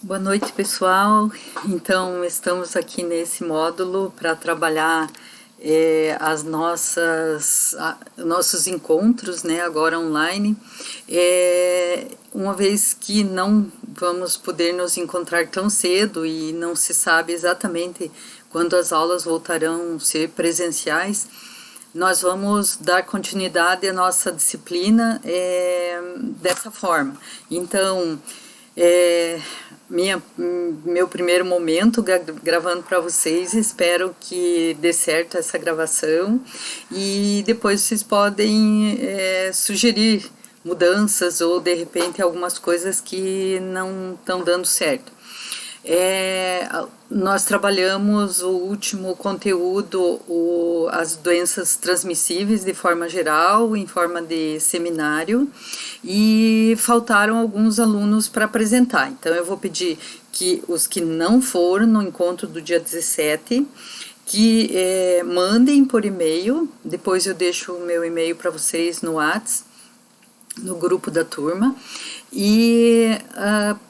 Boa noite, pessoal. Então, estamos aqui nesse módulo para trabalhar nossos encontros, né, agora online. Uma vez que não vamos poder nos encontrar tão cedo e não se sabe exatamente quando as aulas voltarão a ser presenciais, nós vamos dar continuidade à nossa disciplina dessa forma. Então, meu primeiro momento gravando para vocês, espero que dê certo essa gravação e depois vocês podem sugerir mudanças ou de repente algumas coisas que não estão dando certo. Nós trabalhamos o último conteúdo, as doenças transmissíveis de forma geral, em forma de seminário, e faltaram alguns alunos para apresentar. Então eu vou pedir que os que não foram no encontro do dia 17, que mandem por e-mail, depois eu deixo o meu e-mail para vocês no WhatsApp, no grupo da turma, e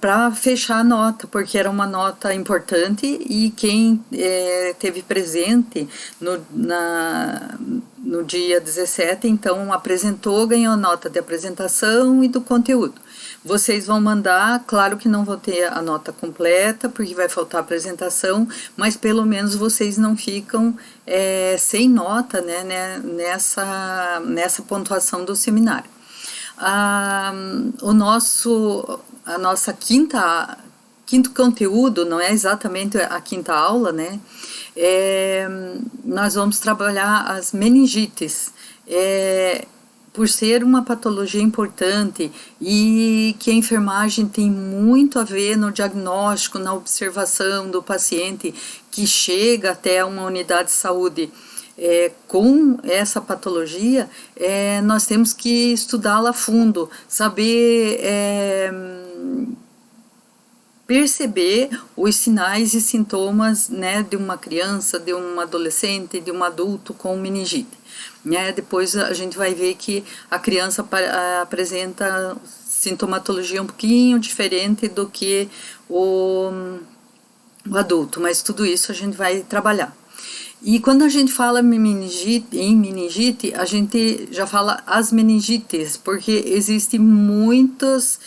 para fechar a nota, porque era uma nota importante e quem teve presente no dia 17, então apresentou, ganhou nota de apresentação e do conteúdo. Vocês vão mandar, claro que não vão ter a nota completa, porque vai faltar a apresentação, mas pelo menos vocês não ficam sem nota, né, nessa pontuação do seminário. A nossa quinto conteúdo, não é exatamente a quinta aula, né? Nós vamos trabalhar as meningites, por ser uma patologia importante e que a enfermagem tem muito a ver no diagnóstico, na observação do paciente que chega até uma unidade de saúde. Com essa patologia, nós temos que estudá-la a fundo, saber perceber os sinais e sintomas, né, de uma criança, de um adolescente, de um adulto com meningite. Depois a gente vai ver que a criança apresenta sintomatologia um pouquinho diferente do que o adulto, mas tudo isso a gente vai trabalhar. E quando a gente fala em meningite, a gente já fala as meningites, porque existem muitas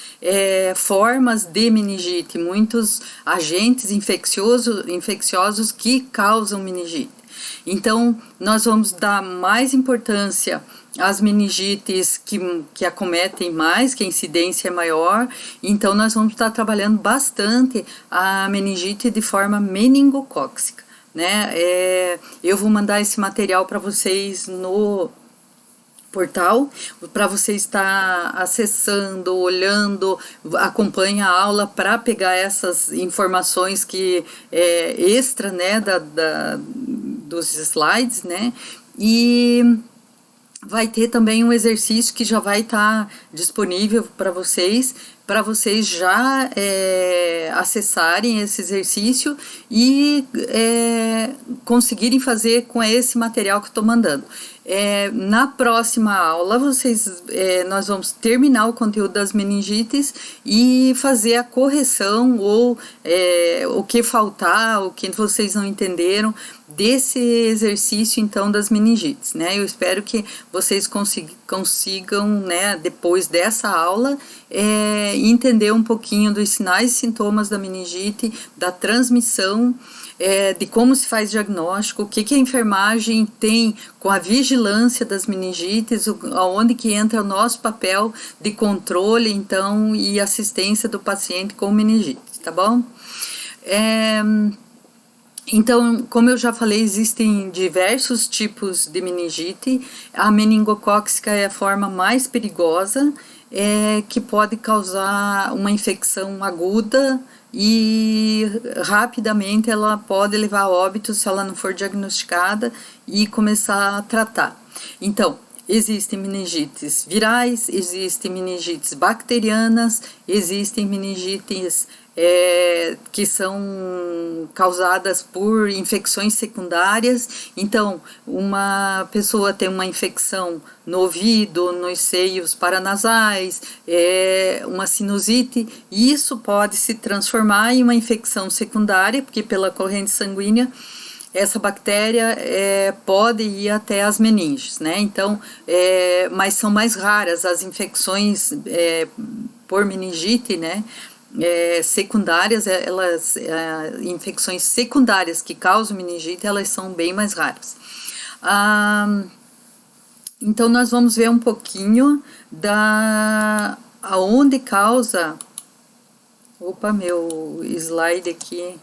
formas de meningite, muitos agentes infecciosos que causam meningite. Então, nós vamos dar mais importância às meningites que acometem mais, que a incidência é maior. Então, nós vamos estar trabalhando bastante a meningite de forma meningocócica. Eu vou mandar esse material para vocês no portal, para você estar acessando, olhando, acompanha a aula para pegar essas informações que extra, né, dos slides, né, e vai ter também um exercício que já vai estar disponível para vocês já acessarem esse exercício e conseguirem fazer com esse material que eu estou mandando. Na próxima aula, nós vamos terminar o conteúdo das meningites e fazer a correção ou o que faltar, o que vocês não entenderam desse exercício, então, das meningites, né? Eu espero que vocês consigam, né, depois dessa aula, entender um pouquinho dos sinais e sintomas da meningite, da transmissão, de como se faz diagnóstico, o que a enfermagem tem com a vigilância das meningites, aonde que entra o nosso papel de controle, então, e assistência do paciente com meningite, tá bom? Então, como eu já falei, existem diversos tipos de meningite. A meningocócica é a forma mais perigosa, que pode causar uma infecção aguda e rapidamente ela pode levar a óbito se ela não for diagnosticada e começar a tratar. Então, existem meningites virais, existem meningites bacterianas, existem meningites que são causadas por infecções secundárias. Então, uma pessoa tem uma infecção no ouvido, nos seios paranasais, uma sinusite, e isso pode se transformar em uma infecção secundária, porque pela corrente sanguínea essa bactéria pode ir até as meninges, né? Então, mas são mais raras as infecções por meningite, né? Secundárias, infecções secundárias que causam meningite, elas são bem mais raras. Então, nós vamos ver um pouquinho aonde causa. Opa, meu slide aqui,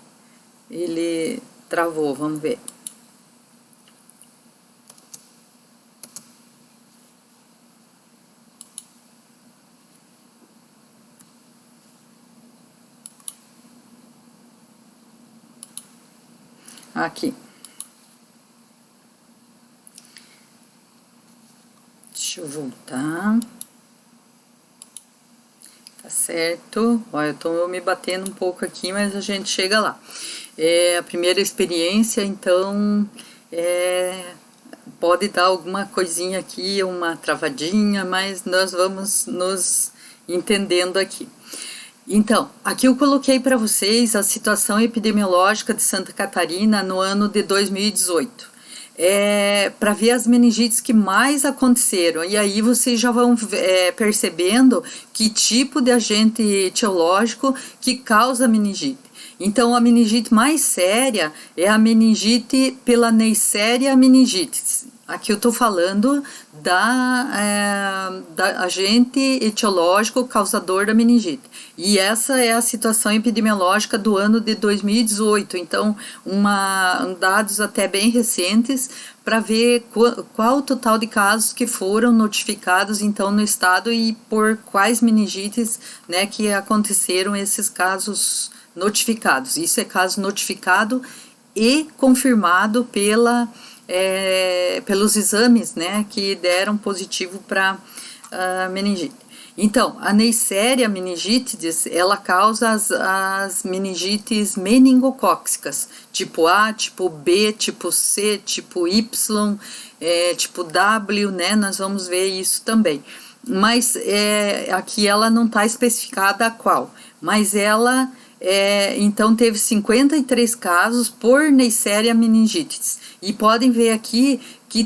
ele travou, vamos ver. Aqui. Deixa eu voltar. Tá certo. Olha, eu tô me batendo um pouco aqui, mas a gente chega lá. A primeira experiência, então, pode dar alguma coisinha aqui, uma travadinha, mas nós vamos nos entendendo aqui. Então, aqui eu coloquei para vocês a situação epidemiológica de Santa Catarina no ano de 2018. Para ver as meningites que mais aconteceram, e aí vocês já vão percebendo que tipo de agente etiológico que causa meningite. Então, a meningite mais séria é a meningite pela Neisseria meningitis. Aqui eu estou falando da agente etiológico causador da meningite. E essa é a situação epidemiológica do ano de 2018. Então, dados até bem recentes para ver qual o total de casos que foram notificados então no estado e por quais meningites, né, que aconteceram esses casos notificados. Isso é caso notificado e confirmado pelos exames, né, que deram positivo para meningite. Então, a Neisseria meningitidis, ela causa as meningites meningocóccicas, tipo A, tipo B, tipo C, tipo Y, tipo W, né, nós vamos ver isso também. Mas aqui ela não está especificada a qual, mas ela... então teve 53 casos por Neisseria meningitis, e podem ver aqui que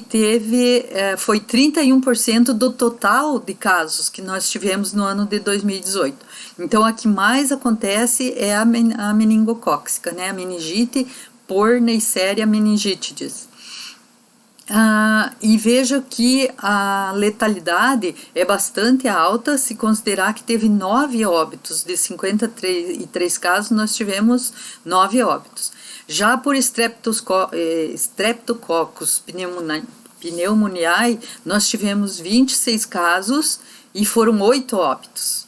foi 31% do total de casos que nós tivemos no ano de 2018. Então a que mais acontece é a meningocócica, né, a meningite por Neisseria meningitidis. E veja que a letalidade é bastante alta, se considerar que teve 9 óbitos, de 53 casos nós tivemos 9 óbitos. Já por Streptococcus pneumoniae, nós tivemos 26 casos e foram 8 óbitos.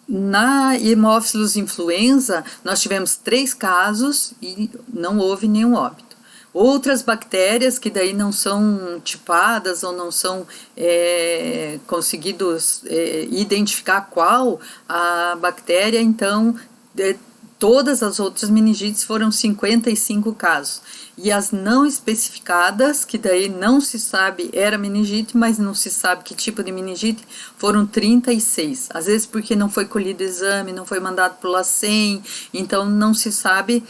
Na Haemophilus influenza, nós tivemos 3 casos e não houve nenhum óbito. Outras bactérias que daí não são tipadas ou não são conseguidos identificar qual a bactéria, então todas as outras meningites foram 55 casos. E as não especificadas, que daí não se sabe, era meningite, mas não se sabe que tipo de meningite, foram 36. Às vezes porque não foi colhido o exame, não foi mandado para o LACEN, então não se sabe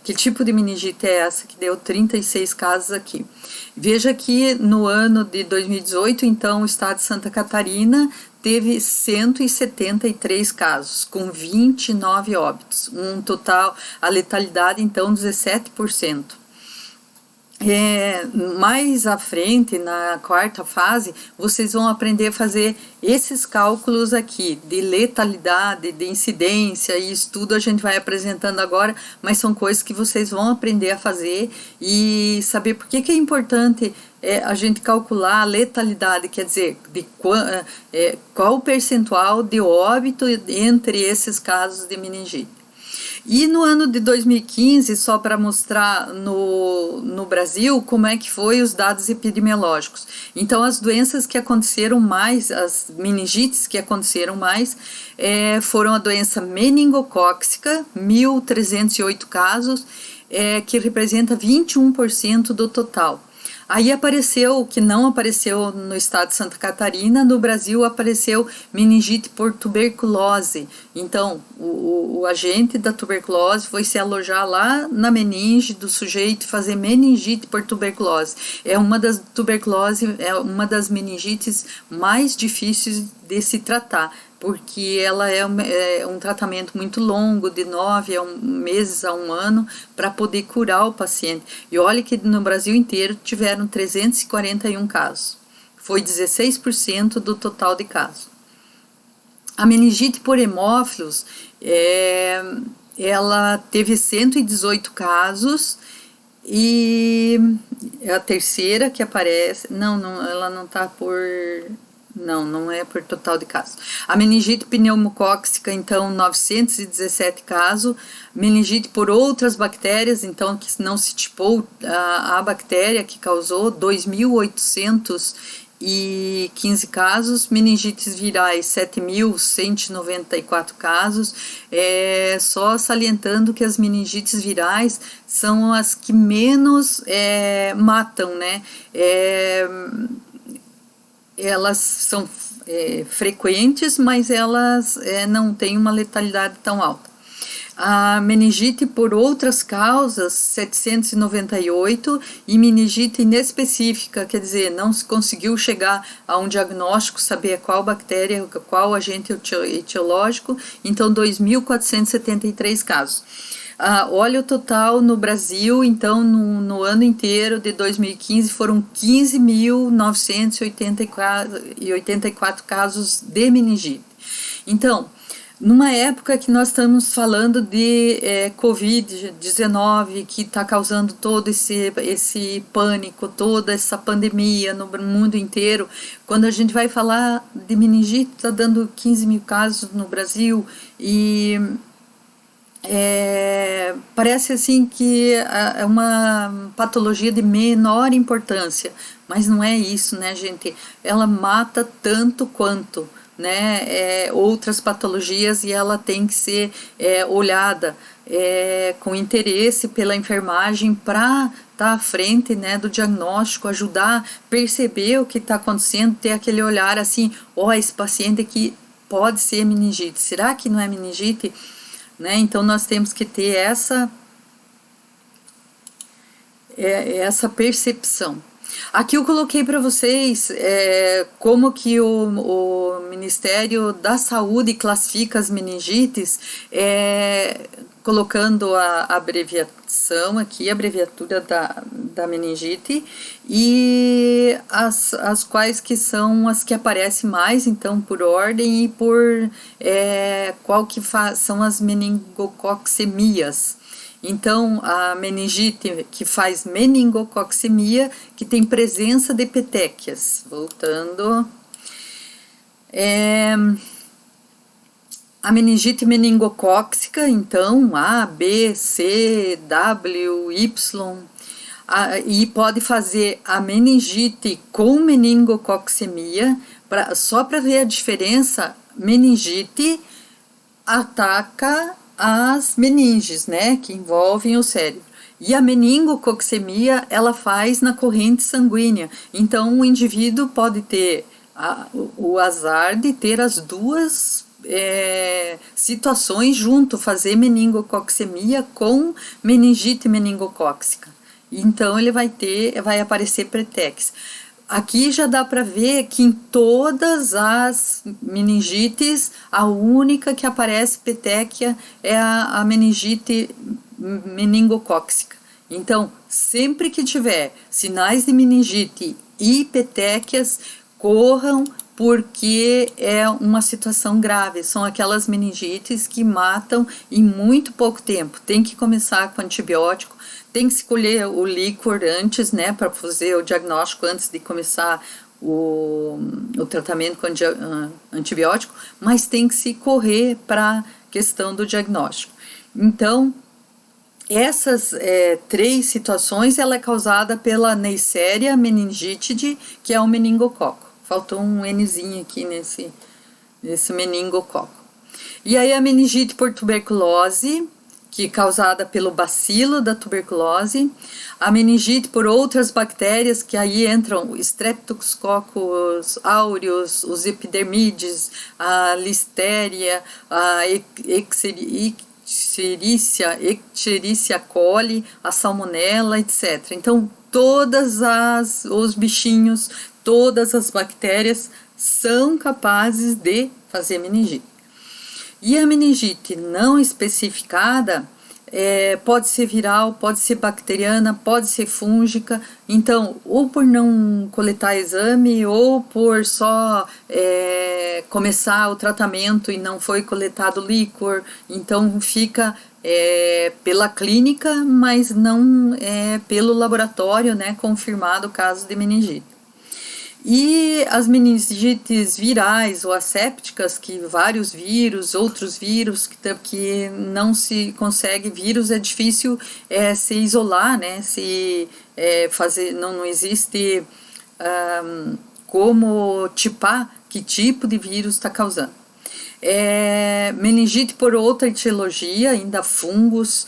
que tipo de meningite é essa que deu 36 casos aqui. Veja que no ano de 2018, então, o estado de Santa Catarina teve 173 casos, com 29 óbitos, um total, a letalidade, então, 17%. Mais à frente, na quarta fase, vocês vão aprender a fazer esses cálculos aqui, de letalidade, de incidência, e isso tudo a gente vai apresentando agora, mas são coisas que vocês vão aprender a fazer e saber por que é importante a gente calcular a letalidade, quer dizer, qual o percentual de óbito entre esses casos de meningite. E no ano de 2015, só para mostrar no Brasil como é que foi os dados epidemiológicos. Então, as doenças que aconteceram mais, as meningites que aconteceram mais, foram a doença meningocócica, 1.308 casos, que representa 21% do total. Aí apareceu, o que não apareceu no estado de Santa Catarina, no Brasil apareceu meningite por tuberculose. Então, o agente da tuberculose foi se alojar lá na meninge do sujeito e fazer meningite por tuberculose. É uma das meningites mais difíceis de se tratar, porque ela é um tratamento muito longo, de 9 meses a 1 ano, para poder curar o paciente. E olha que no Brasil inteiro tiveram 341 casos. Foi 16% do total de casos. A meningite por hemófilos, ela teve 118 casos, e é a terceira que aparece. Não, ela não está por... Não é por total de casos. A meningite pneumocócica, então, 917 casos. Meningite por outras bactérias, então, que não se tipou a bactéria que causou, 2.815 casos. Meningites virais, 7.194 casos. Só salientando que as meningites virais são as que menos matam, né? Elas são frequentes, mas elas não têm uma letalidade tão alta. A meningite por outras causas, 798, e meningite inespecífica, quer dizer, não se conseguiu chegar a um diagnóstico, saber qual bactéria, qual agente etiológico, então 2.473 casos. Olha o total no Brasil, então no ano inteiro de 2015 foram 15.984 casos de meningite. Então, numa época que nós estamos falando de Covid-19, que está causando todo esse pânico, toda essa pandemia no mundo inteiro, quando a gente vai falar de meningite, está dando 15 mil casos no Brasil, e parece assim que é uma patologia de menor importância, mas não é isso, né, gente? Ela mata tanto quanto, né, outras patologias, e ela tem que ser olhada com interesse pela enfermagem para estar à frente, né, do diagnóstico, ajudar a perceber o que está acontecendo, ter aquele olhar assim, esse paciente aqui pode ser meningite, será que não é meningite? Né? Então nós temos que ter essa percepção. Aqui eu coloquei para vocês como que o Ministério da Saúde classifica as meningites, colocando a abreviação aqui, a abreviatura da meningite, e as quais que são as que aparecem mais, então, por ordem, e por qual que são as meningococcemias. Então, a meningite que faz meningococcemia, que tem presença de petequias. Voltando. A meningite meningocócica, então, A, B, C, W, Y, e pode fazer a meningite com meningococcemia, só para ver a diferença. Meningite ataca as meninges, né, que envolvem o cérebro. E a meningococcemia, ela faz na corrente sanguínea. Então, o indivíduo pode ter o azar de ter as duas situações junto, fazer meningococcemia com meningite meningocócica. Então, ele vai aparecer petequias. Aqui já dá para ver que em todas as meningites, a única que aparece petequia é a meningite meningocócica. Então, sempre que tiver sinais de meningite e petequias, corram, porque é uma situação grave. São aquelas meningites que matam em muito pouco tempo. Tem que começar com antibiótico. Tem que escolher o líquor antes, né, para fazer o diagnóstico antes de começar o tratamento com antibiótico, mas tem que se correr para a questão do diagnóstico. Então, essas três situações, ela é causada pela Neisseria meningitide, que é o meningococo. Faltou um Nzinho aqui nesse meningococo. E aí a meningite por tuberculose, que é causada pelo bacilo da tuberculose, a meningite por outras bactérias, que aí entram Streptococcus aureus, os epidermides, a listeria, a Escherichia coli, a salmonella, etc. Então, os bichinhos, todas as bactérias são capazes de fazer meningite. E a meningite não especificada pode ser viral, pode ser bacteriana, pode ser fúngica. Então, ou por não coletar exame, ou por só começar o tratamento e não foi coletado líquor, então fica pela clínica, mas não pelo laboratório, né, confirmado o caso de meningite. E as meningites virais ou assépticas, que vários vírus, outros vírus, que não se consegue, vírus é difícil se isolar, né? Fazer, não existe como tipar que tipo de vírus está causando. Meningite por outra etiologia, ainda fungos,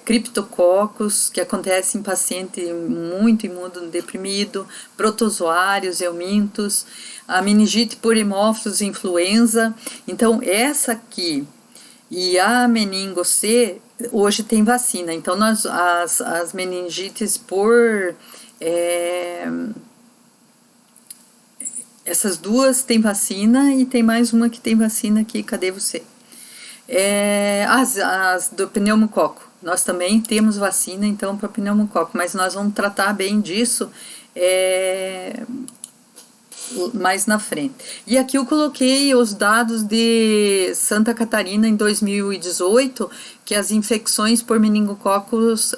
criptococos, que acontece em paciente muito imunodeprimido, protozoários, eumintos, a meningite por hemófilos influenza. Então, essa aqui e a meningo C, hoje tem vacina. Então, as meningites por... essas duas tem vacina e tem mais uma que tem vacina aqui, cadê você? As do pneumococo. Nós também temos vacina, então, para pneumococo, mas nós vamos tratar bem disso mais na frente. E aqui eu coloquei os dados de Santa Catarina em 2018, que as infecções por meningococos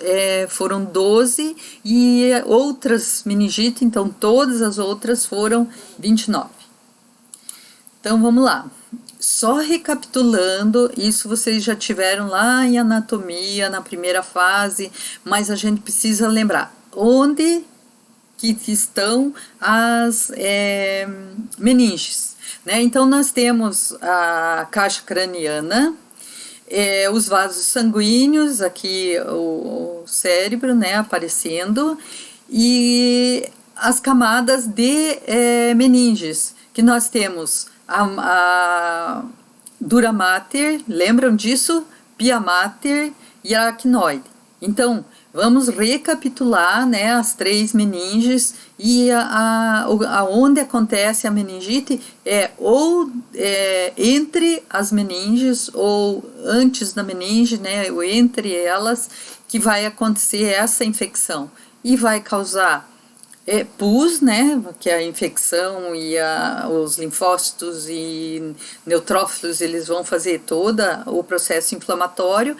foram 12 e outras meningite, então todas as outras foram 29. Então vamos lá. Só recapitulando, isso vocês já tiveram lá em anatomia, na primeira fase, mas a gente precisa lembrar onde que estão as meninges, né? Então nós temos a caixa craniana, os vasos sanguíneos, aqui o cérebro, né, aparecendo, e as camadas de meninges, que nós temos a dura mater, lembram disso? Pia mater e aracnoide. Então, vamos recapitular, né, as três meninges e aonde acontece a meningite ou entre as meninges ou antes da meninge, né, ou entre elas, que vai acontecer essa infecção e vai causar pus, né, que é a infecção e os linfócitos e neutrófilos, eles vão fazer todo o processo inflamatório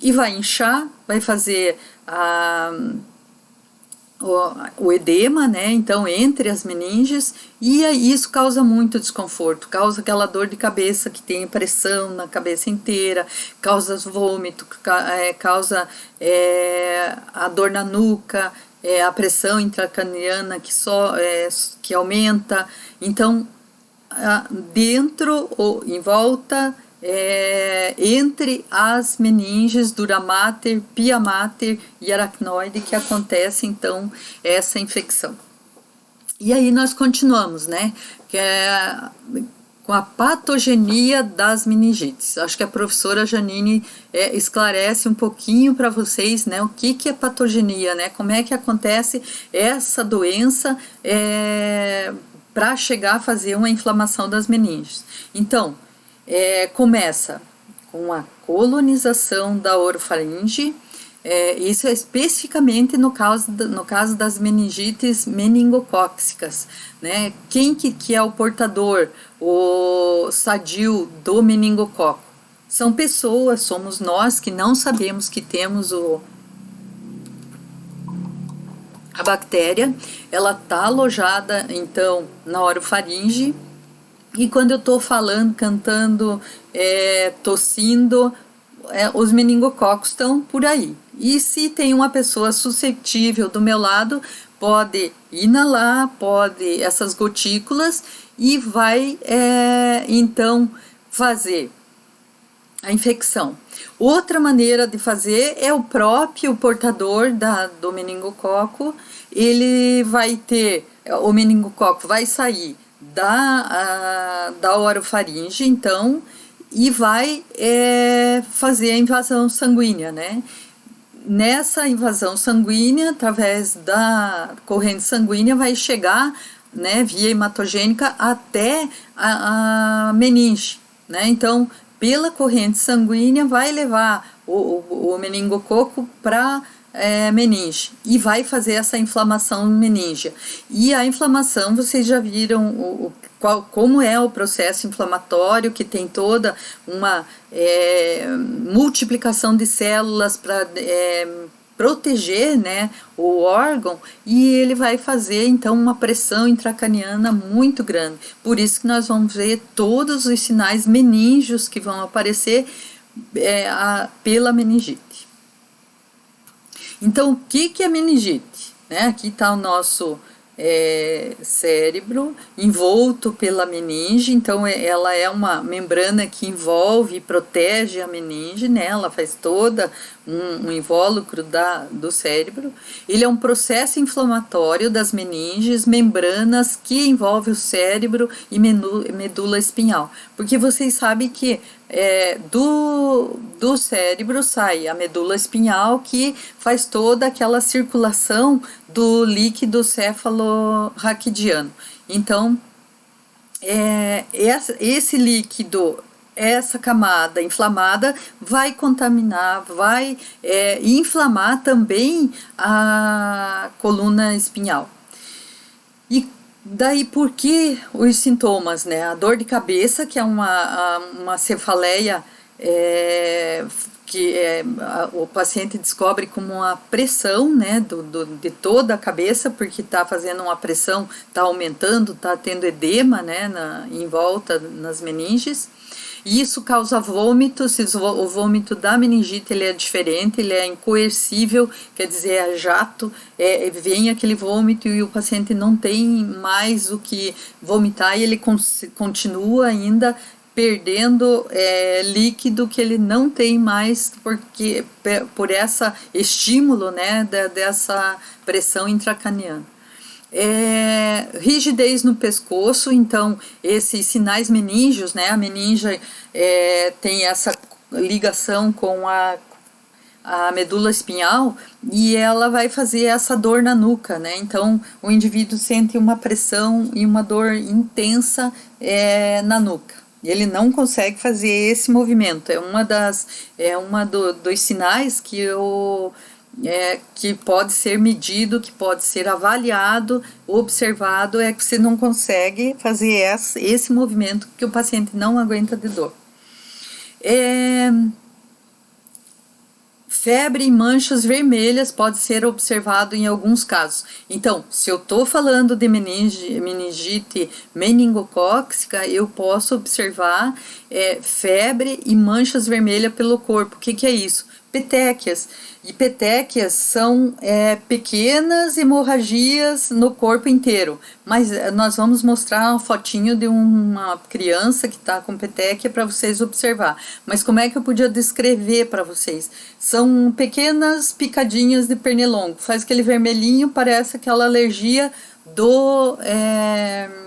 e vai inchar, vai fazer o edema, né, então entre as meninges, e isso causa muito desconforto, causa aquela dor de cabeça que tem pressão na cabeça inteira, causa vômito, causa a dor na nuca, a pressão intracraniana que aumenta. Então, dentro ou em volta, entre as meninges, dura mater, pia mater e aracnoide, que acontece então essa infecção. E aí nós continuamos, né, com a patogenia das meningites. Acho que a professora Janine esclarece um pouquinho para vocês, né, o que é patogenia, né, como é que acontece essa doença para chegar a fazer uma inflamação das meninges. Então, começa com a colonização da orofaringe, isso é especificamente no caso das meningites meningocóccicas, né? Quem que é o portador, o sadio do meningococo? São pessoas, somos nós que não sabemos que temos a bactéria, ela está alojada então na orofaringe. E quando eu estou falando, cantando, tossindo, os meningococos estão por aí. E se tem uma pessoa suscetível do meu lado, pode inalar, pode essas gotículas e vai então fazer a infecção. Outra maneira de fazer é o próprio portador do meningococo, ele vai ter, o meningococo vai sair da orofaringe, então, e vai fazer a invasão sanguínea, né? Nessa invasão sanguínea, através da corrente sanguínea, vai chegar, né, via hematogênica até a meninge, né? Então, pela corrente sanguínea, vai levar o meningococo para meninge e vai fazer essa inflamação meníngea. E a inflamação, vocês já viram como é o processo inflamatório, que tem toda uma multiplicação de células para proteger, né, o órgão, e ele vai fazer então uma pressão intracraniana muito grande. Por isso que nós vamos ver todos os sinais meníngeos que vão aparecer pela meningite. Então, o que é meningite? Aqui está o nosso cérebro envolto pela meninge, então ela é uma membrana que envolve e protege a meninge, né? Ela faz toda um invólucro do cérebro. Ele é um processo inflamatório das meninges, membranas que envolve o cérebro e medula espinhal, porque vocês sabem que do cérebro sai a medula espinhal, que faz toda aquela circulação do líquido cefalorraquidiano. Então, esse líquido, essa camada inflamada vai contaminar, vai inflamar também a coluna espinhal. E daí por que os sintomas, né? A dor de cabeça, que é uma cefaleia que o paciente descobre como uma pressão, né, de toda a cabeça, porque está fazendo uma pressão, está aumentando, está tendo edema, né, em volta nas meninges. E isso causa vômitos. O vômito da meningite ele é diferente, ele é incoercível, quer dizer, é jato, vem aquele vômito e o paciente não tem mais o que vomitar e ele continua ainda perdendo líquido que ele não tem mais por esse estímulo, né, dessa pressão intracraniana. Rigidez no pescoço, então esses sinais meníngeos, né, a meninge tem essa ligação com a medula espinhal e ela vai fazer essa dor na nuca, né? Então o indivíduo sente uma pressão e uma dor intensa na nuca. Ele não consegue fazer esse movimento. É uma dos sinais que pode ser medido, que pode ser avaliado, observado, que você não consegue fazer esse movimento que o paciente não aguenta de dor. Febre e manchas vermelhas pode ser observado em alguns casos. Então, se eu estou falando de meningite meningocócica, eu posso observar febre e manchas vermelhas pelo corpo. O que é isso? Petequias. E petequias são pequenas hemorragias no corpo inteiro. Mas nós vamos mostrar uma fotinho de uma criança que está com petequia para vocês observar. Mas como é que eu podia descrever para vocês? São pequenas picadinhas de pernilongo. Faz aquele vermelhinho, parece aquela alergia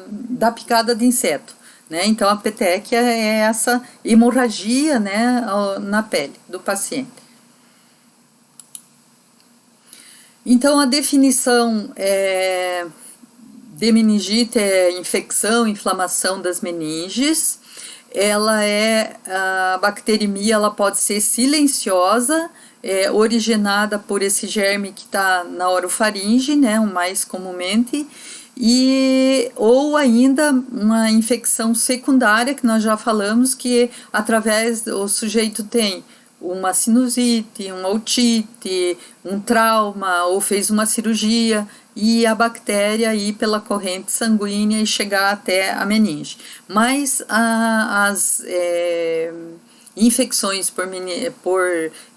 da picada de inseto. Né? Então a petequia é essa hemorragia, né, na pele do paciente. Então, a definição de meningite é infecção, inflamação das meninges. A bacteremia, ela pode ser silenciosa, originada por esse germe que está na orofaringe, né, o mais comumente, ou ainda uma infecção secundária, que nós já falamos, que através o sujeito tem uma sinusite, uma otite, um trauma, ou fez uma cirurgia, e a bactéria ir pela corrente sanguínea e chegar até a meninge. Mas infecções por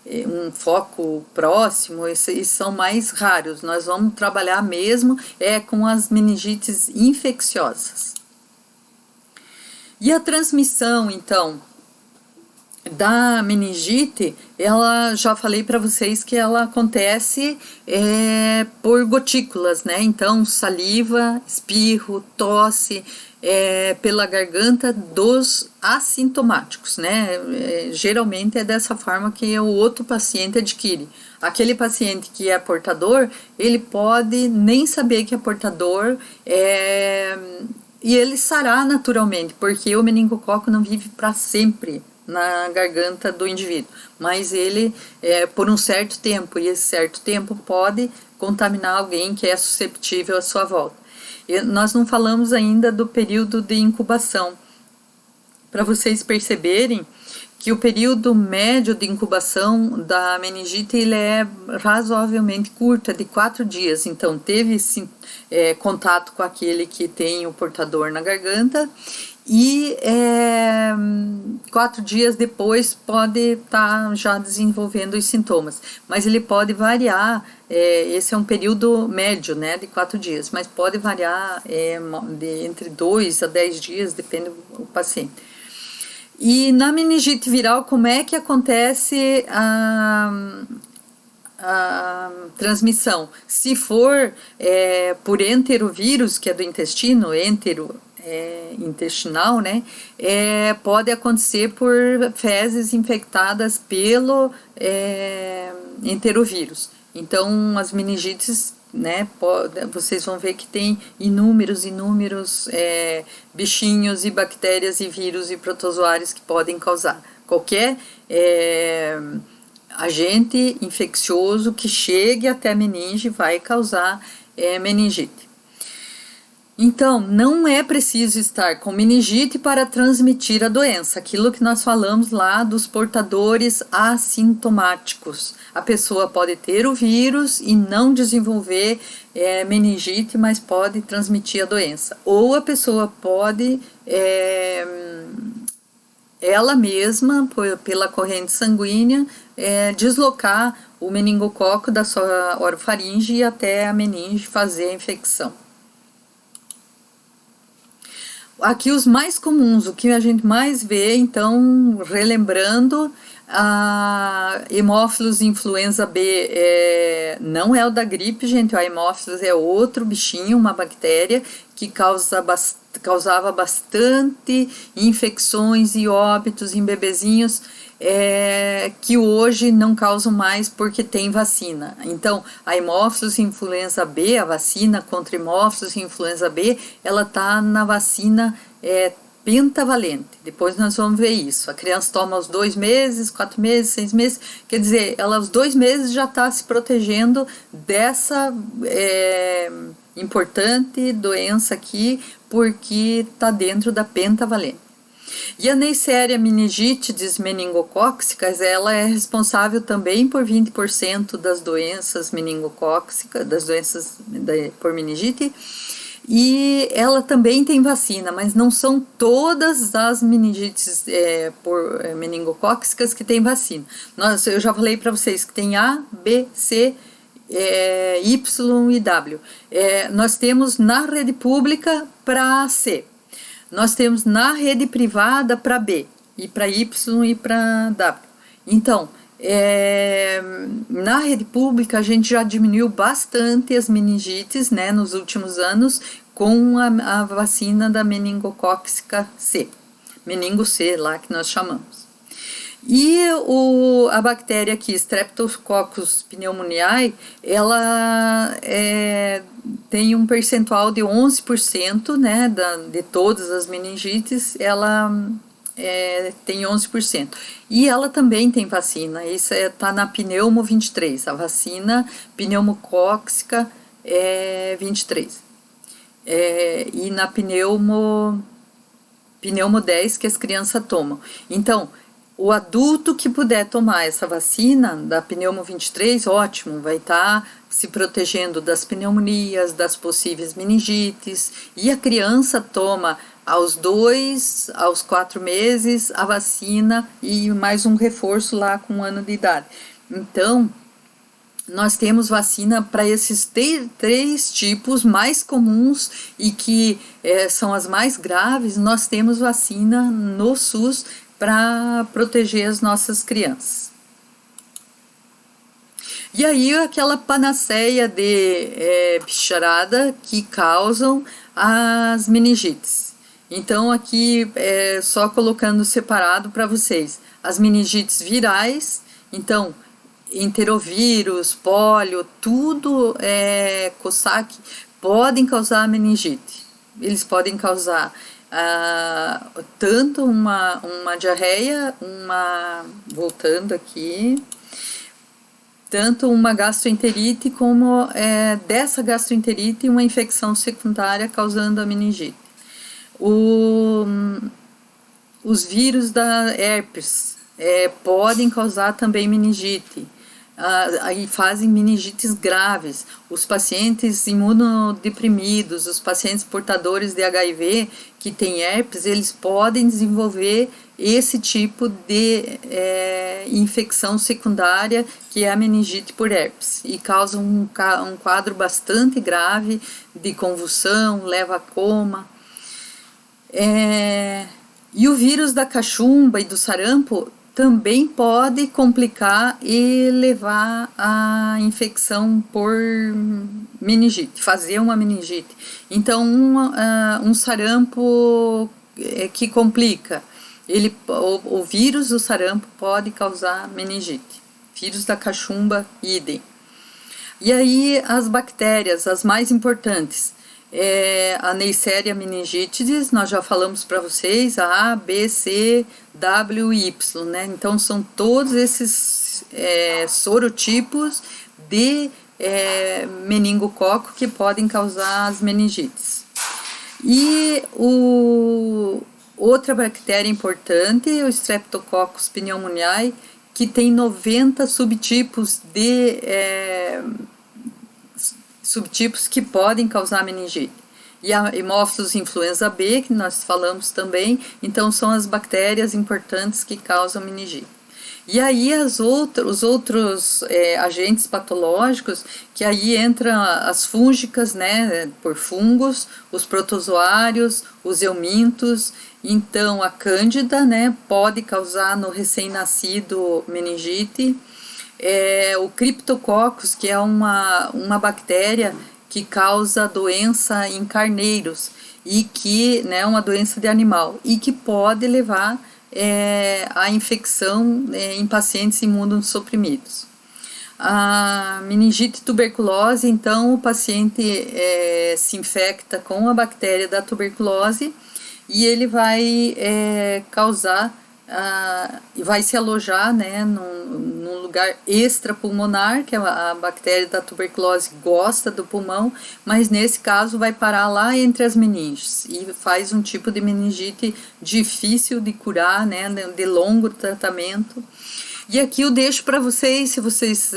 um foco próximo, esses são mais raros. Nós vamos trabalhar mesmo com as meningites infecciosas. E a transmissão, então, da meningite, ela, já falei para vocês que ela acontece por gotículas, né? Então, saliva, espirro, tosse, pela garganta dos assintomáticos, né? Geralmente é dessa forma que o outro paciente adquire. Aquele paciente que é portador, ele pode nem saber que é portador, e ele sarar naturalmente, porque o meningococo não vive para sempre na garganta do indivíduo, mas ele por um certo tempo, e esse certo tempo pode contaminar alguém que é susceptível à sua volta. E nós não falamos ainda do período de incubação, para vocês perceberem que o período médio de incubação da meningite ele é razoavelmente curto, é de 4 dias. Então, teve contato com aquele que tem o portador na garganta e 4 dias depois pode estar já desenvolvendo os sintomas. Mas ele pode variar, esse é um período médio, né, de 4 dias, mas pode variar entre 2 a 10 dias, depende do paciente. E na meningite viral, como é que acontece a transmissão? Se for por enterovírus, que é do intestino, intestinal, né? Pode acontecer por fezes infectadas pelo enterovírus. Então, as meningites, né, vocês vão ver que tem inúmeros bichinhos e bactérias e vírus e protozoários que podem causar. Qualquer agente infeccioso que chegue até a meninge vai causar meningite. Então, não é preciso estar com meningite para transmitir a doença, aquilo que nós falamos lá dos portadores assintomáticos. A pessoa pode ter o vírus e não desenvolver meningite, mas pode transmitir a doença. Ou a pessoa pode, ela mesma, pela corrente sanguínea, deslocar o meningococo da sua orofaringe até a meninge fazer a infecção. Aqui os mais comuns, o que a gente mais vê, então, relembrando, a Haemophilus influenza B não é o da gripe, gente, a Haemophilus é outro bichinho, uma bactéria que causava bastante infecções e óbitos em bebezinhos, que hoje não causam mais porque tem vacina. Então, a Haemophilus influenza B, a vacina contra Haemophilus influenza B, ela está na vacina pentavalente. Depois nós vamos ver isso. A criança toma aos 2 meses, 4 meses, 6 meses, quer dizer, ela aos 2 meses já está se protegendo dessa importante doença aqui, porque está dentro da pentavalente. E a Neisseria meningitidis meningocóccicas, ela é responsável também por 20% das doenças meningocóccicas, das doenças por meningite, e ela também tem vacina, mas não são todas as meningites por meningocóccicas que tem vacina. Eu já falei para vocês que tem A, B, C, Y e W. Nós temos na rede pública para C. Nós temos na rede privada para B, e para Y e para W. Então, na rede pública a gente já diminuiu bastante as meningites, né, nos últimos anos com a vacina da meningocócica C, meningo C lá que nós chamamos. E a bactéria aqui, Streptococcus pneumoniae, ela tem um percentual de 11%, né, de todas as meningites, ela tem 11%. E ela também tem vacina, isso está na Pneumo 23, a vacina pneumocócica 23. E na Pneumo 10 que as crianças tomam. Então, o adulto que puder tomar essa vacina da Pneumo 23, ótimo, vai estar se protegendo das pneumonias, das possíveis meningites, e a criança toma aos 2, aos 4 meses, a vacina e mais um reforço lá com 1 ano de idade. Então, nós temos vacina para esses três tipos mais comuns e que são as mais graves. Nós temos vacina no SUS para proteger as nossas crianças. E aí aquela panaceia de bicharada que causam as meningites. Então aqui só colocando separado para vocês as meningites virais. Então enterovírus, pólio, tudo Coxsackie podem causar meningite. Eles podem causar tanto uma diarreia, voltando aqui, tanto uma gastroenterite como dessa gastroenterite uma infecção secundária causando a meningite. Os vírus da herpes podem causar também meningite. Aí fazem meningites graves. Os pacientes imunodeprimidos, os pacientes portadores de HIV que têm herpes, eles podem desenvolver esse tipo de infecção secundária, que é a meningite por herpes, e causa um quadro bastante grave de convulsão, leva a coma. E o vírus da cachumba e do sarampo também pode complicar e levar à infecção por meningite, fazer uma meningite. Então, um sarampo que complica, o vírus do sarampo pode causar meningite. Vírus da cachumba, idem. E aí, as bactérias, as mais importantes, a Neisseria meningitidis, nós já falamos para vocês, a A, B, C, W e Y, né? Então são todos esses sorotipos de meningococo que podem causar as meningites. E outra bactéria importante é o Streptococcus pneumoniae, que tem 90 subtipos que podem causar meningite. E a Haemophilus influenza B, que nós falamos também, então são as bactérias importantes que causam meningite. E aí os outros agentes patológicos, que aí entram as fúngicas, né, por fungos, os protozoários, os eumintos. Então a cândida, né, pode causar no recém-nascido meningite. O Cryptococcus, que é uma bactéria que causa doença em carneiros e que, né, uma doença de animal e que pode levar a infecção em pacientes imunossuprimidos. A meningite tuberculose, então o paciente se infecta com a bactéria da tuberculose e ele vai causar e vai se alojar, né, num lugar extrapulmonar, que a bactéria da tuberculose gosta do pulmão, mas nesse caso vai parar lá entre as meninges e faz um tipo de meningite difícil de curar, né, de longo tratamento. E aqui eu deixo para vocês, se vocês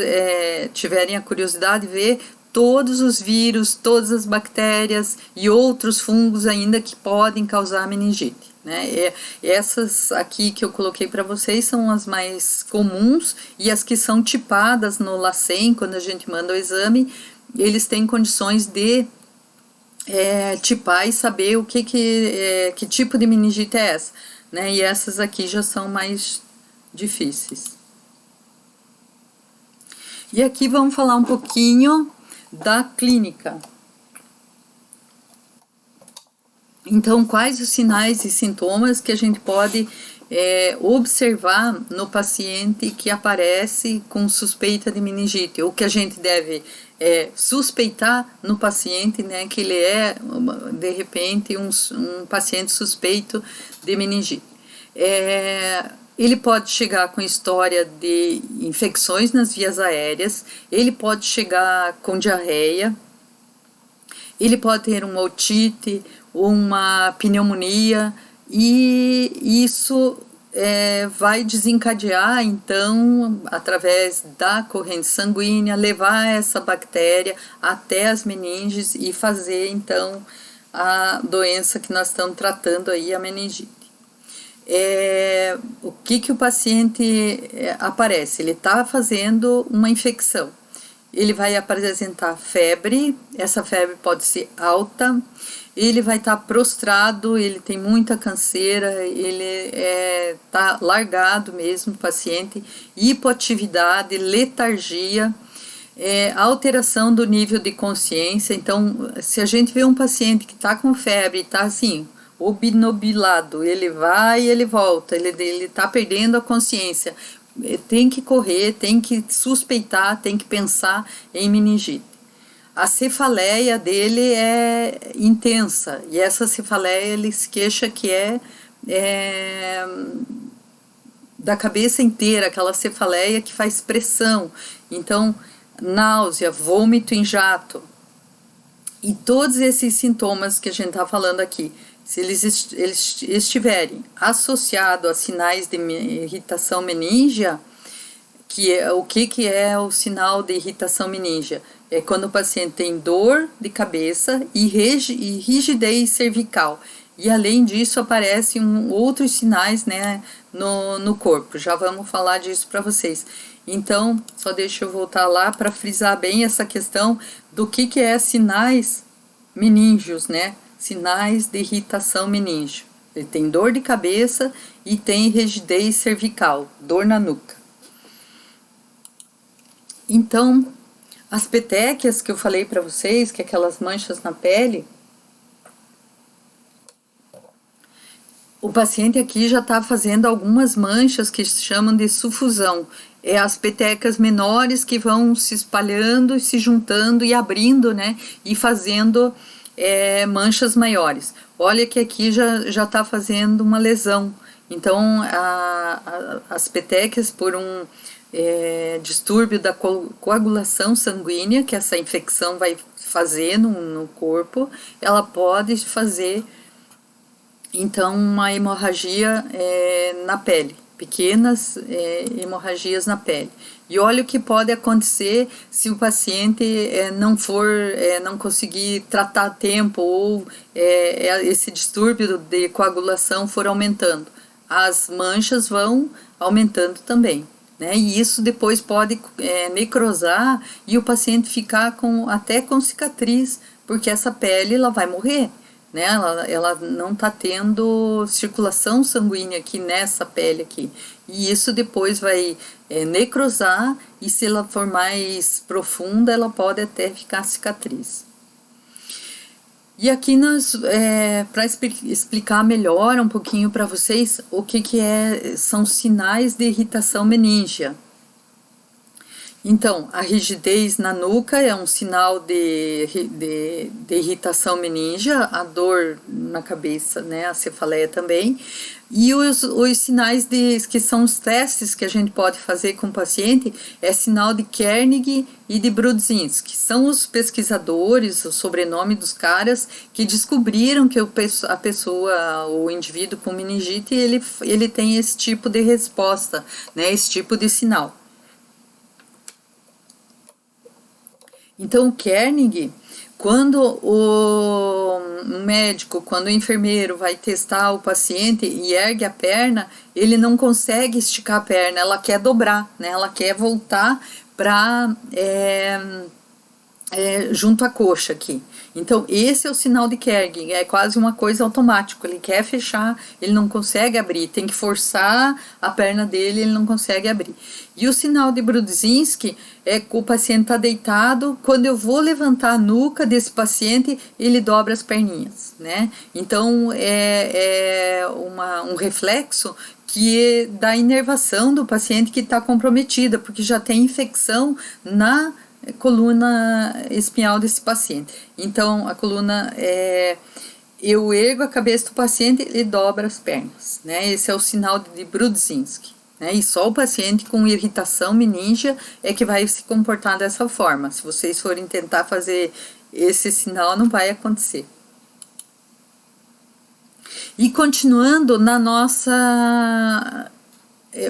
tiverem a curiosidade de ver, todos os vírus, todas as bactérias e outros fungos ainda que podem causar meningite. Né? Essas aqui que eu coloquei para vocês são as mais comuns e as que são tipadas no LACEN, quando a gente manda o exame, eles têm condições de tipar e saber que tipo de meningite é essa. Né? E essas aqui já são mais difíceis. E aqui vamos falar um pouquinho da clínica. Então, quais os sinais e sintomas que a gente pode observar no paciente que aparece com suspeita de meningite, ou que a gente deve suspeitar no paciente, né, que ele de repente, um paciente suspeito de meningite. Ele pode chegar com história de infecções nas vias aéreas, ele pode chegar com diarreia, ele pode ter uma otite, uma pneumonia, e isso vai desencadear, então, através da corrente sanguínea, levar essa bactéria até as meninges e fazer, então, a doença que nós estamos tratando aí, a meningite. O que o paciente aparece? Ele está fazendo uma infecção. Ele vai apresentar febre, essa febre pode ser alta, ele vai estar prostrado, ele tem muita canseira, ele está largado mesmo, paciente, hipoatividade, letargia, alteração do nível de consciência. Então, se a gente vê um paciente que está com febre, está assim, obnubilado, ele vai e ele volta, ele está perdendo a consciência, tem que correr, tem que suspeitar, tem que pensar em meningite. A cefaleia dele é intensa, e essa cefaleia ele se queixa que é da cabeça inteira, aquela cefaleia que faz pressão. Então, náusea, vômito em jato, e todos esses sintomas que a gente está falando aqui, se eles estiverem associados a sinais de irritação meningea, o que é o sinal de irritação meningea? É quando o paciente tem dor de cabeça e rigidez cervical. E além disso aparecem outros sinais, né, no corpo. Já vamos falar disso para vocês. Então, só deixa eu voltar lá para frisar bem essa questão do que é sinais meníngeos, né? Sinais de irritação meningea. Ele tem dor de cabeça e tem rigidez cervical, dor na nuca. Então, as petequias que eu falei para vocês, que é aquelas manchas na pele, o paciente aqui já está fazendo algumas manchas que se chamam de sufusão. É as petecas menores que vão se espalhando, se juntando e abrindo, né? E fazendo manchas maiores. Olha que aqui já está fazendo uma lesão. Então, as petequias, por um distúrbio da coagulação sanguínea, que essa infecção vai fazer no corpo, ela pode fazer, então, uma hemorragia na pele, pequenas hemorragias na pele. E olha o que pode acontecer se o paciente não conseguir tratar a tempo, ou esse distúrbio de coagulação for aumentando. As manchas vão aumentando também, né? E isso depois pode necrosar e o paciente ficar até com cicatriz, porque essa pele ela vai morrer, né? Ela não está tendo circulação sanguínea aqui nessa pele aqui. E isso depois vai necrosar, e se ela for mais profunda, ela pode até ficar cicatriz. E aqui para explicar melhor um pouquinho para vocês o que são sinais de irritação meningea. Então, a rigidez na nuca é um sinal de irritação meningea, a dor na cabeça, né, a cefaleia também. E os sinais que são os testes que a gente pode fazer com o paciente é sinal de Kernig e de Brudzinski, que são os pesquisadores, o sobrenome dos caras que descobriram que a pessoa, o indivíduo com meningite, ele tem esse tipo de resposta, né, esse tipo de sinal. Então, o Kernig, quando o médico, quando o enfermeiro vai testar o paciente e ergue a perna, ele não consegue esticar a perna, ela quer dobrar, né? Ela quer voltar para junto à coxa aqui. Então, esse é o sinal de Kernig, é quase uma coisa automática, ele quer fechar, ele não consegue abrir, tem que forçar a perna dele, ele não consegue abrir. E o sinal de Brudzinski é que o paciente está deitado, quando eu vou levantar a nuca desse paciente, ele dobra as perninhas, né? Então, um reflexo que é da inervação do paciente que está comprometida, porque já tem infecção na coluna espinhal desse paciente. Então, a coluna, eu ergo a cabeça do paciente e dobra as pernas, né? Esse é o sinal de Brudzinski, né? E só o paciente com irritação meningea é que vai se comportar dessa forma. Se vocês forem tentar fazer esse sinal, não vai acontecer. E continuando na nossa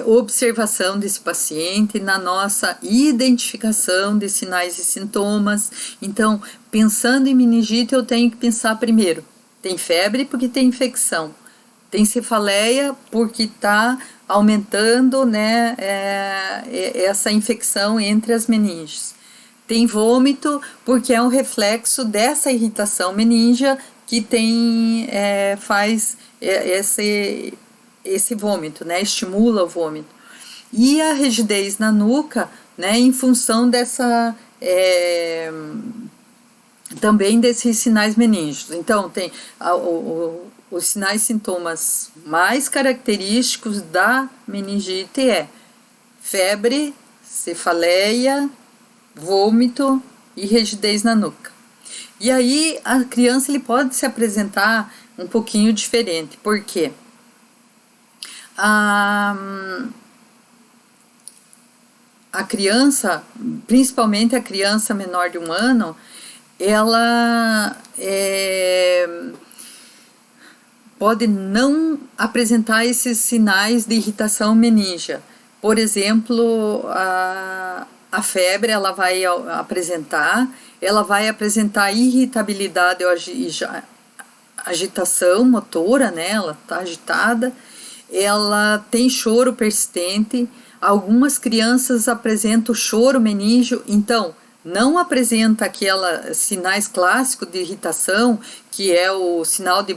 observação desse paciente, na nossa identificação de sinais e sintomas. Então, pensando em meningite, eu tenho que pensar primeiro, tem febre porque tem infecção, tem cefaleia porque está aumentando, né, essa infecção entre as meninges. Tem vômito porque é um reflexo dessa irritação meníngea que faz esse vômito, né, estimula o vômito. E a rigidez na nuca, né, em função também desses sinais meningos. Então, tem os sinais e sintomas mais característicos da meningite febre, cefaleia, vômito e rigidez na nuca. E aí a criança ele pode se apresentar um pouquinho diferente. Por quê? A criança, principalmente a criança menor de 1 ano, ela pode não apresentar esses sinais de irritação meníngea. Por exemplo, a febre ela vai apresentar irritabilidade ou agitação motora, né? Ela está agitada, ela tem choro persistente, algumas crianças apresentam choro meníngeo, então não apresenta aqueles sinais clássicos de irritação, que é o sinal de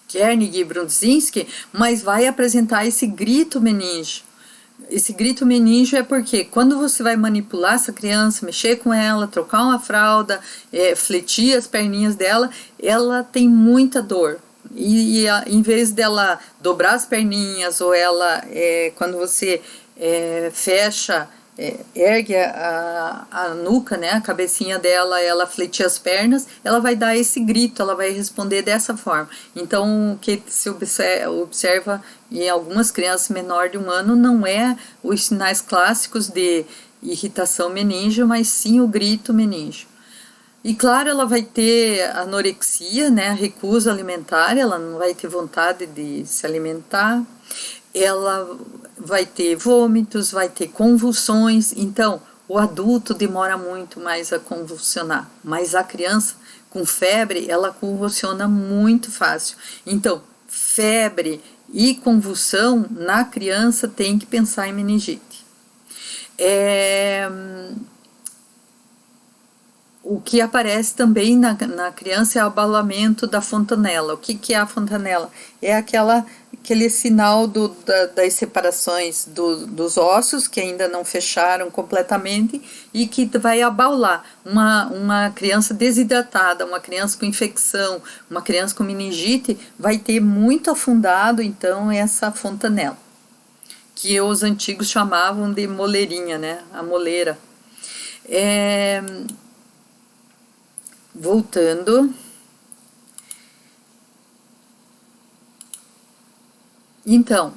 Kernig e Brudzinski, mas vai apresentar esse grito meníngeo. Esse grito meníngeo é porque quando você vai manipular essa criança, mexer com ela, trocar uma fralda, fletir as perninhas dela, ela tem muita dor. E em vez dela dobrar as perninhas, ou ela, quando você fecha, ergue a nuca, né, a cabecinha dela, ela fletir as pernas, ela vai dar esse grito, ela vai responder dessa forma. Então, o que se observa em algumas crianças menores de 1 ano não é os sinais clássicos de irritação meníngea, mas sim o grito meníngeo. E claro, ela vai ter anorexia, né, recusa alimentar, ela não vai ter vontade de se alimentar, ela vai ter vômitos, vai ter convulsões. Então, o adulto demora muito mais a convulsionar, mas a criança com febre, ela convulsiona muito fácil. Então, febre e convulsão na criança tem que pensar em meningite. O que aparece também na criança é o abalamento da fontanela. O que é a fontanela? É aquele sinal das separações dos ossos que ainda não fecharam completamente e que vai abaular. Uma criança desidratada, uma criança com infecção, uma criança com meningite, vai ter muito afundado, então, essa fontanela, que os antigos chamavam de moleirinha, né? A moleira. Voltando. Então,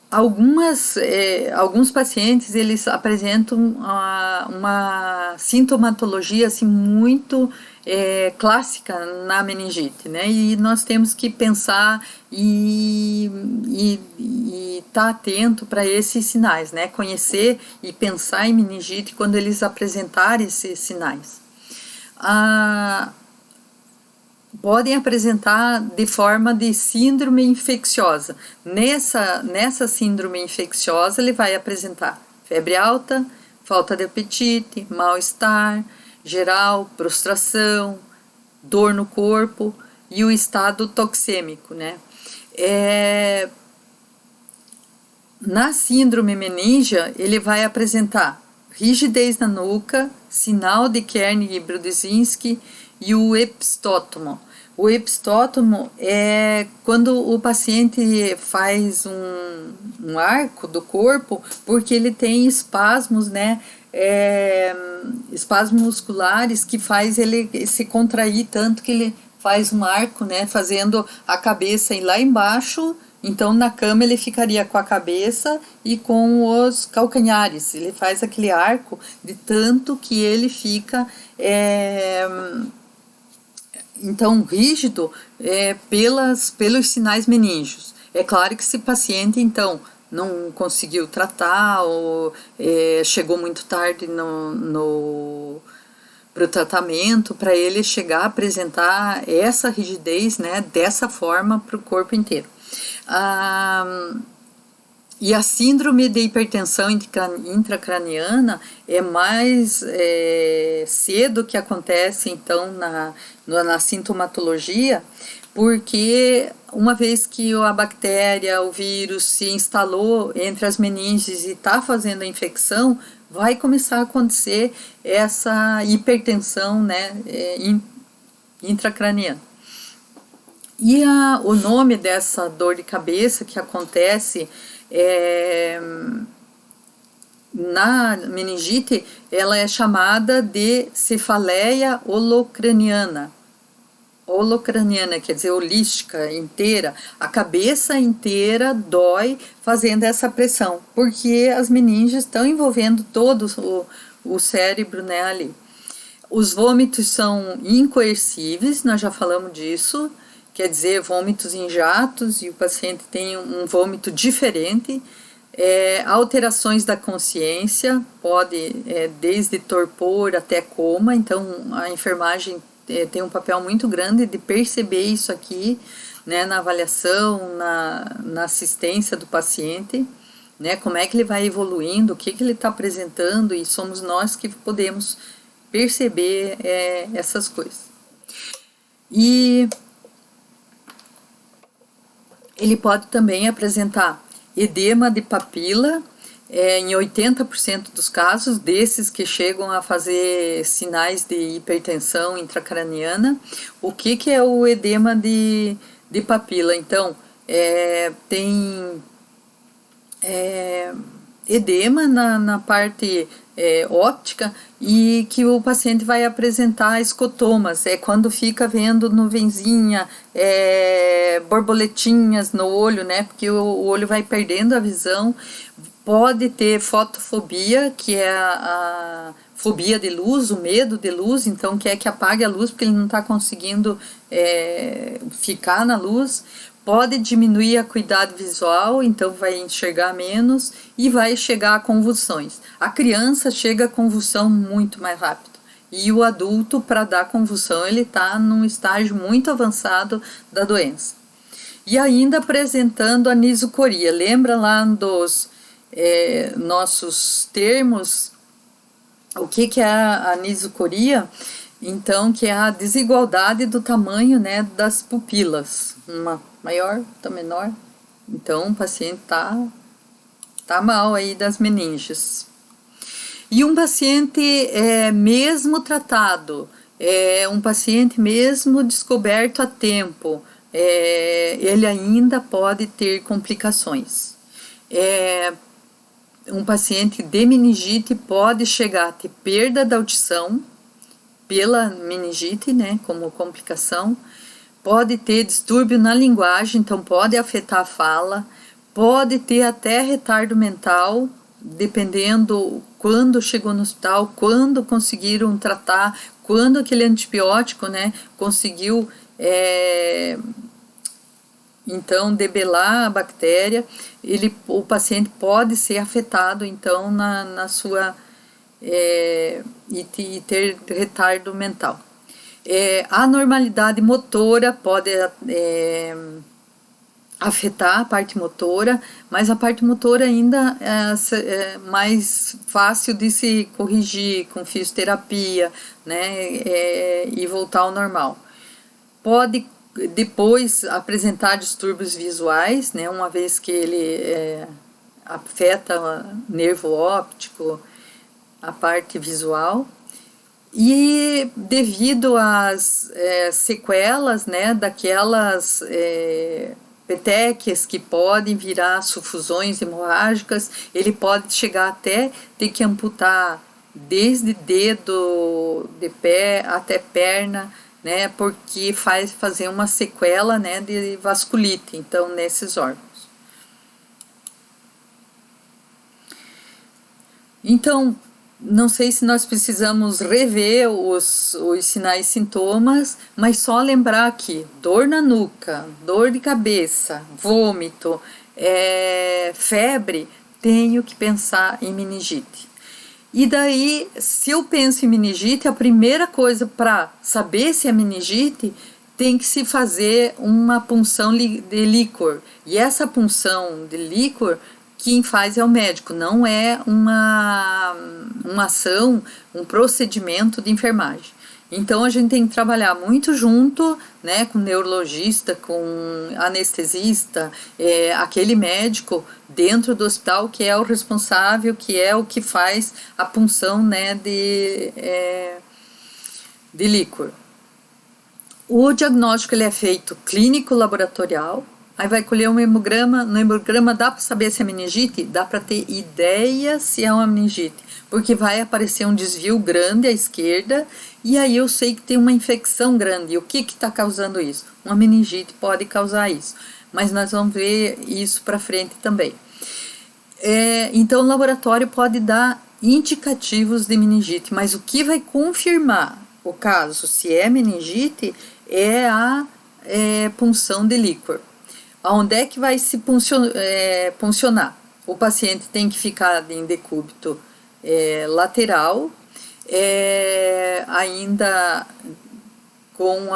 alguns pacientes eles apresentam uma sintomatologia assim, muito clássica na meningite, né? E nós temos que pensar e estar atento para esses sinais, né? Conhecer e pensar em meningite quando eles apresentarem esses sinais. Podem apresentar de forma de síndrome infecciosa. Nessa síndrome infecciosa, ele vai apresentar febre alta, falta de apetite, mal-estar geral, prostração, dor no corpo e o estado toxêmico, né? Na síndrome meníngea, ele vai apresentar rigidez na nuca, sinal de Kernig e Brudzinski e o epistótomo. O epistótomo é quando o paciente faz um arco do corpo, porque ele tem espasmos, né? Espasmos musculares que faz ele se contrair tanto que ele faz um arco, né? Fazendo a cabeça ir lá embaixo. Então, na cama, ele ficaria com a cabeça e com os calcanhares. Ele faz aquele arco de tanto que ele fica Então, rígido pelos sinais meníngeos. É claro que se o paciente, então, não conseguiu tratar ou chegou muito tarde para o tratamento, para ele chegar a apresentar essa rigidez, né, dessa forma para o corpo inteiro. E a síndrome de hipertensão intracraniana é mais cedo que acontece, então, na sintomatologia, porque uma vez que a bactéria, o vírus se instalou entre as meninges e está fazendo a infecção, vai começar a acontecer essa hipertensão, né, intracraniana. E o nome dessa dor de cabeça que acontece na meningite, ela é chamada de cefaleia holocraniana. Holocraniana quer dizer holística, inteira. A cabeça inteira dói fazendo essa pressão, porque as meninges estão envolvendo todo o cérebro, né, ali. Os vômitos são incoercíveis, nós já falamos disso. Quer dizer, vômitos em jatos, e o paciente tem um vômito diferente. Alterações da consciência, pode desde torpor até coma, então a enfermagem tem um papel muito grande de perceber isso aqui, né, na avaliação, na assistência do paciente, né, como é que ele vai evoluindo, o que ele está apresentando, e somos nós que podemos perceber essas coisas. E ele pode também apresentar edema de papila, em 80% dos casos, desses que chegam a fazer sinais de hipertensão intracraniana. O que é o edema de papila? Então, tem edema na parte óptica, e que o paciente vai apresentar escotomas, quando fica vendo nuvenzinha, borboletinhas no olho, né, porque o olho vai perdendo a visão. Pode ter fotofobia, que é a fobia de luz, o medo de luz, então quer que apague a luz porque ele não está conseguindo ficar na luz. Pode diminuir a acuidade visual, então vai enxergar menos, e vai chegar a convulsões. A criança chega a convulsão muito mais rápido, e o adulto, para dar convulsão, ele está num estágio muito avançado da doença. E ainda apresentando a nisocoria. Lembra lá dos nossos termos, o que é a nisocoria? Então, que é a desigualdade do tamanho, né, das pupilas, uma maior, outra menor. Então, o paciente tá mal aí das meninges. E um paciente mesmo tratado, um paciente mesmo descoberto a tempo, ele ainda pode ter complicações. Um paciente de meningite pode chegar a ter perda da audição pela meningite, né, como complicação. Pode ter distúrbio na linguagem, então pode afetar a fala. Pode ter até retardo mental, dependendo quando chegou no hospital, quando conseguiram tratar, quando aquele antibiótico, né, conseguiu então debelar a bactéria. O paciente pode ser afetado, então, na sua e ter retardo mental. A anormalidade motora pode afetar a parte motora, mas a parte motora ainda é mais fácil de se corrigir com fisioterapia, né, e voltar ao normal. Pode depois apresentar distúrbios visuais, né, uma vez que ele afeta o nervo óptico, a parte visual. E devido às sequelas, né, daquelas petequias que podem virar sufusões hemorrágicas, ele pode chegar até ter que amputar desde dedo de pé até perna, né, porque fazer uma sequela, né, de vasculite, então, nesses órgãos. Então, Não sei se nós precisamos rever os sinais e sintomas, mas só lembrar que dor na nuca, dor de cabeça, vômito, febre, tenho que pensar em meningite. E daí, se eu penso em meningite, a primeira coisa para saber se é meningite tem que se fazer uma punção de líquor. E essa punção de líquor, quem faz é o médico, não é uma ação, um procedimento de enfermagem. Então a gente tem que trabalhar muito junto, né, com neurologista, com anestesista, aquele médico dentro do hospital que é o responsável, que é o que faz a punção, né, de líquor. O diagnóstico ele é feito clínico laboratorial. Aí vai colher um hemograma, no hemograma dá para saber se é meningite? Dá para ter ideia se é uma meningite, porque vai aparecer um desvio grande à esquerda, e aí eu sei que tem uma infecção grande. E o que está causando isso? Uma meningite pode causar isso, mas nós vamos ver isso para frente também. Então o laboratório pode dar indicativos de meningite, mas o que vai confirmar o caso, se é meningite, é a punção de líquor. Aonde é que vai se puncionar? O paciente tem que ficar em decúbito lateral, ainda com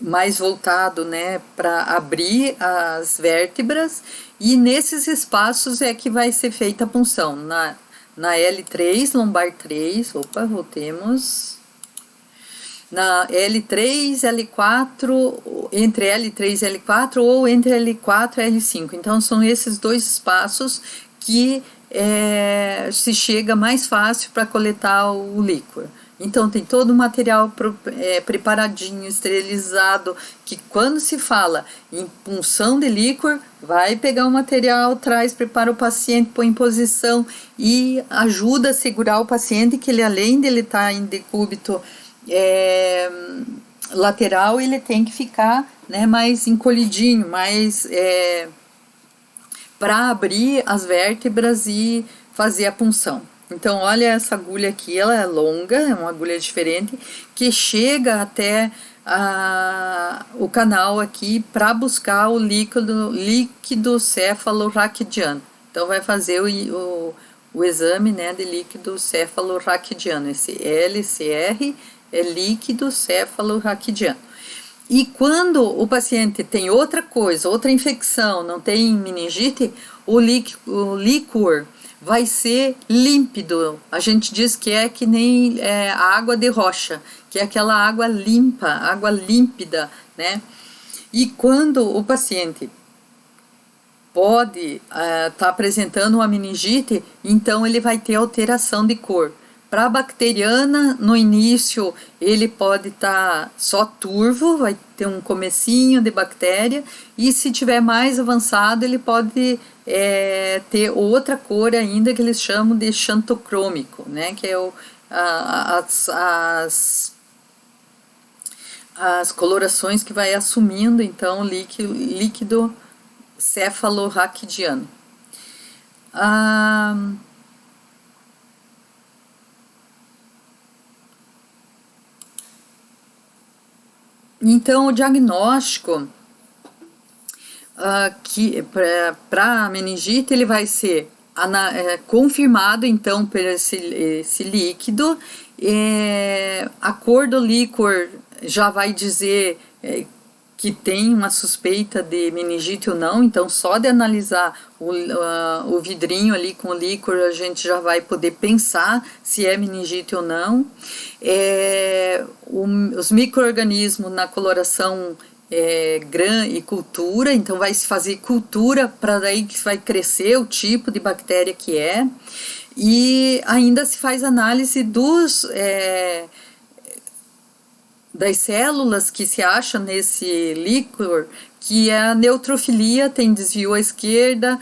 mais voltado, né, para abrir as vértebras, e nesses espaços é que vai ser feita a punção. Na L3, lombar 3, voltemos. Na L3, L4, entre L3 e L4 ou entre L4 e L5. Então, são esses dois espaços que se chega mais fácil para coletar o líquor. Então, tem todo o material preparadinho, esterilizado, que quando se fala em punção de líquor, vai pegar o material, traz, prepara o paciente, põe em posição e ajuda a segurar o paciente, que ele, além de ele estar em decúbito lateral, ele tem que ficar, né, mais encolhidinho, mais para abrir as vértebras e fazer a punção. Então, olha essa agulha aqui, ela é longa, é uma agulha diferente, que chega até o canal aqui para buscar o líquido cefalorraquidiano. Então, vai fazer o exame, né, de líquido cefalorraquidiano, esse LCR é líquido cefalorraquidiano. E quando o paciente tem outra coisa, outra infecção, não tem meningite, o líquor vai ser límpido. A gente diz que é que nem a água de rocha, que é aquela água limpa, água límpida, né? E quando o paciente pode estar apresentando uma meningite, então ele vai ter alteração de cor. Para a bacteriana, no início, ele pode estar só turvo, vai ter um comecinho de bactéria, e se tiver mais avançado, ele pode ter outra cor ainda, que eles chamam de xantocrômico, né, que é as colorações que vai assumindo, então, líquido cefalorraquidiano. Então, o diagnóstico para meningite, ele vai ser confirmado, então, por esse líquido. A cor do líquor já vai dizer que tem uma suspeita de meningite ou não, então só de analisar o vidrinho ali com o líquor, a gente já vai poder pensar se é meningite ou não. Os micro-organismos na coloração GRAM e cultura, então vai se fazer cultura para daí que vai crescer o tipo de bactéria que é, e ainda se faz análise das células que se acham nesse líquor, que a neutrofilia tem desvio à esquerda,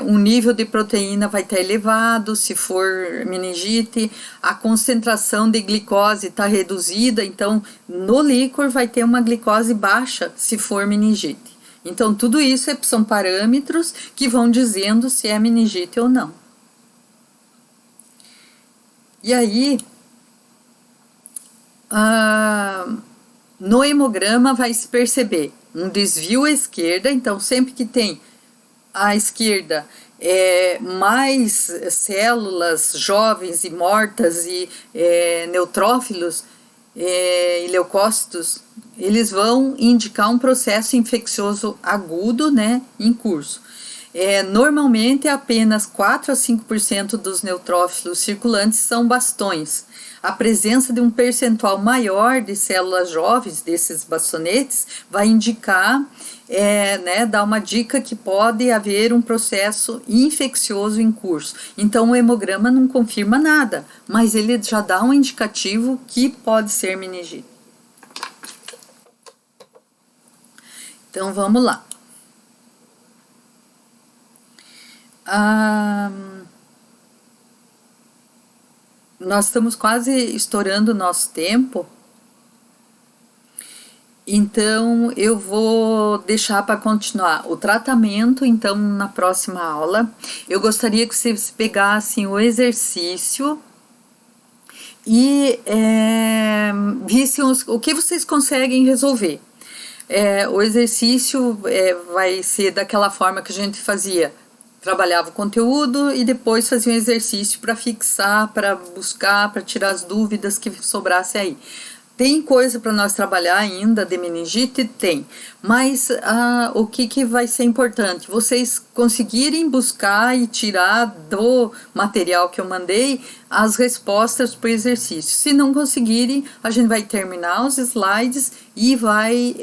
um nível de proteína vai estar elevado, se for meningite, a concentração de glicose está reduzida, então no líquor vai ter uma glicose baixa se for meningite. Então tudo isso são parâmetros que vão dizendo se é meningite ou não. E aí, no hemograma vai se perceber um desvio à esquerda, então sempre que tem à esquerda mais células jovens e mortas e neutrófilos e leucócitos, eles vão indicar um processo infeccioso agudo, né, em curso. Normalmente apenas 4 a 5% dos neutrófilos circulantes são bastões. A presença de um percentual maior de células jovens desses bastonetes vai indicar, dar uma dica que pode haver um processo infeccioso em curso. Então o hemograma não confirma nada, mas ele já dá um indicativo que pode ser meningite. Então vamos lá. Nós estamos quase estourando o nosso tempo, então eu vou deixar para continuar o tratamento, então, na próxima aula. Eu gostaria que vocês pegassem o exercício e vissem o que vocês conseguem resolver. O exercício vai ser daquela forma que a gente fazia. Trabalhava o conteúdo e depois fazia um exercício para fixar, para buscar, para tirar as dúvidas que sobrasse aí. Tem coisa para nós trabalhar ainda de meningite? Tem. Mas o que vai ser importante? Vocês conseguirem buscar e tirar do material que eu mandei as respostas para o exercício. Se não conseguirem, a gente vai terminar os slides e vai,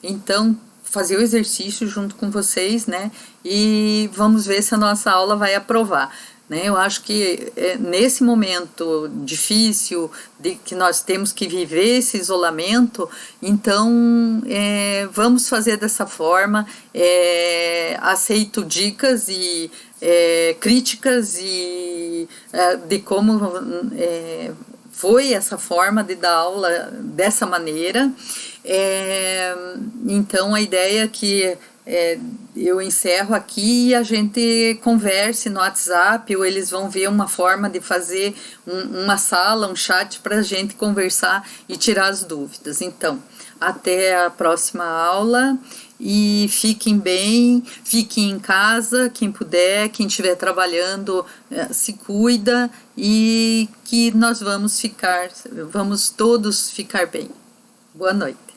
então, fazer o exercício junto com vocês, né? E vamos ver se a nossa aula vai aprovar. Né? Eu acho que nesse momento difícil de que nós temos que viver esse isolamento, então vamos fazer dessa forma. Aceito dicas e críticas e de como foi essa forma de dar aula dessa maneira. Então a ideia é que eu encerro aqui e a gente converse no WhatsApp, ou eles vão ver uma forma de fazer uma sala, um chat para a gente conversar e tirar as dúvidas. Então, até a próxima aula e fiquem bem, fiquem em casa, quem puder, quem estiver trabalhando, se cuida e que nós vamos todos ficar bem. Boa noite.